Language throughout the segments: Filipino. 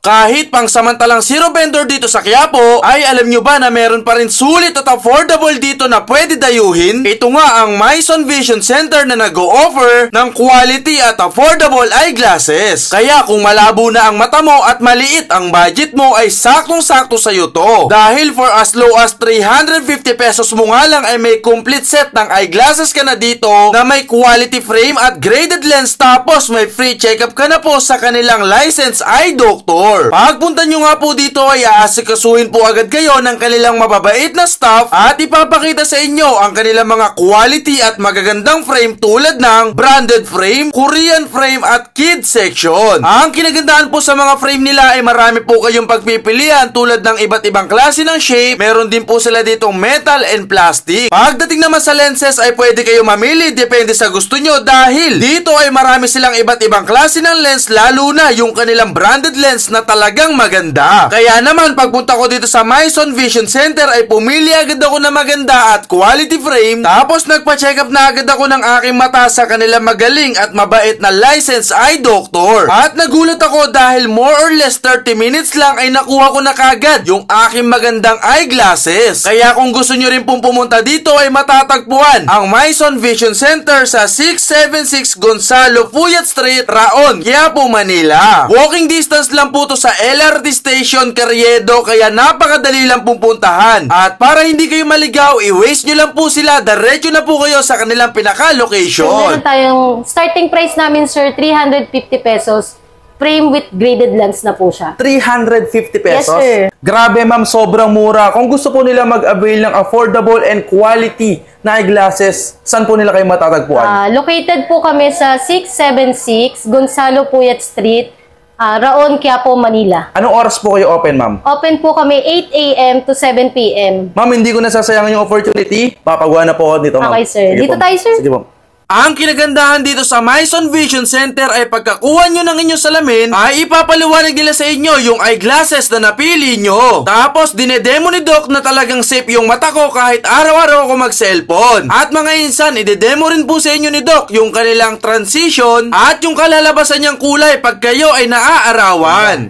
Kahit pang samantalang zero vendor dito sa Quiapo, ay alam nyo ba na meron pa rin sulit at affordable dito na pwede dayuhin? Ito nga ang Maison Vision Center na nag-o-offer ng quality at affordable eyeglasses. Kaya kung malabo na ang mata mo at maliit ang budget mo ay saktong-sakto sa'yo to. Dahil for as low as 350 pesos mo nga lang ay may complete set ng eyeglasses ka na dito na may quality frame at graded lens, tapos may free check-up ka na po sa kanilang licensed eye doctor. Pagpunta nyo nga po dito ay aasikasuhin po agad kayo ng kanilang mababait na staff at ipapakita sa inyo ang kanilang mga quality at magagandang frame tulad ng branded frame, Korean frame at kid section. Ang kinagandahan po sa mga frame nila ay marami po kayong pagpipilian tulad ng iba't ibang klase ng shape. Meron din po sila ditong metal and plastic. Pagdating naman sa lenses ay pwede kayo mamili depende sa gusto nyo dahil dito ay marami silang iba't ibang klase ng lens, lalo na yung kanilang branded lens na talagang maganda. Kaya naman pagpunta ko dito sa Maison Vision Center ay pumili agad ako na maganda at quality frame, tapos nagpa-check up na agad ako ng aking mata sa kanilang magaling at mabait na licensed eye doctor. At nagulat ako dahil more or less 30 minutes lang ay nakuha ko na kagad yung aking magandang eyeglasses. Kaya kung gusto nyo rin pong pumunta dito ay matatagpuan ang Maison Vision Center sa 676 Gonzalo Puyat Street, Raon, Quiapo, Manila. Walking distance lang po to sa LRT Station Carriedo, kaya napakadali lang pupuntahan. At para hindi kayo maligaw, i-waste nyo lang po sila, diretso na po kayo sa kanilang pinaka-location. Meron tayong starting price namin, sir, 350 pesos. Frame with graded lens na po siya. 350 pesos? Yes, sir. Grabe, ma'am, sobrang mura. Kung gusto po nila mag-avail ng affordable and quality na eyeglasses, saan po nila kayo matatagpuan? Located po kami sa 676 Gonzalo Puyat Street, Raon, Quiapo, Manila. Anong oras po kayo open, ma'am? Open po kami 8 a.m. to 7 p.m. Ma'am, hindi ko nasasayangan yung opportunity. Papagawa na po ako dito, ma'am. Okay, sir. Sige Dito po. tayo, sir. Sige po. Ang kinagandahan dito sa Maison Vision Center ay pagkakuha nyo ng inyong salamin ay ipapaliwanag nila sa inyo yung eyeglasses na napili nyo. Tapos dinedemo ni Doc na talagang safe yung mata ko kahit araw-araw ako mag-cellphone. At mga insan, idedemo rin po sa inyo ni Doc yung kanilang transition at yung kalalabasan niyang kulay pag kayo ay naaarawan.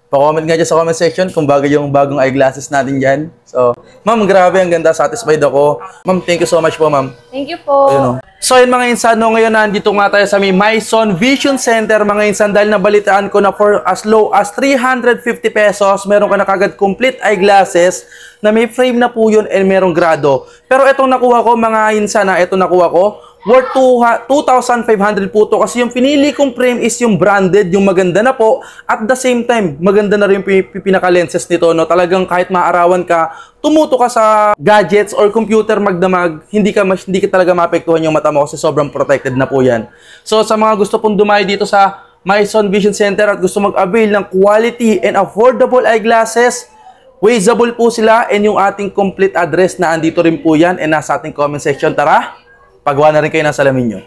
Pa-comment nga dyan sa comment section kung bagay yung bagong eyeglasses natin dyan. So, ma'am, grabe, ang ganda. Satisfied ako. Ma'am, thank you so much po, ma'am. Thank you po. Ayun, so, yun mga insano, ngayon nandito nga tayo sa may Maison Vision Center, mga insan, dahil nabalitaan ko na for as low as 350 pesos, meron ka na kagad complete eyeglasses na may frame na po yun and merong grado. Pero itong nakuha ko, mga insan, itong nakuha ko, worth 2,500 po to kasi yung pinili kong frame is yung branded, yung maganda na po, at the same time maganda na rin yung pinaka-lenses nito, no? Talagang kahit maarawan ka, tumuto ka sa gadgets or computer magdamag, hindi ka talaga maapektuhan yung mata mo kasi sobrang protected na po yan. So sa mga gusto pong dumayo dito sa Maison Vision Center at gusto mag-avail ng quality and affordable eyeglasses, wasteable po sila, and yung ating complete address na andito rin po yan and nasa ating comment section. Tara, pagawa na rin kayo ng salamin nyo.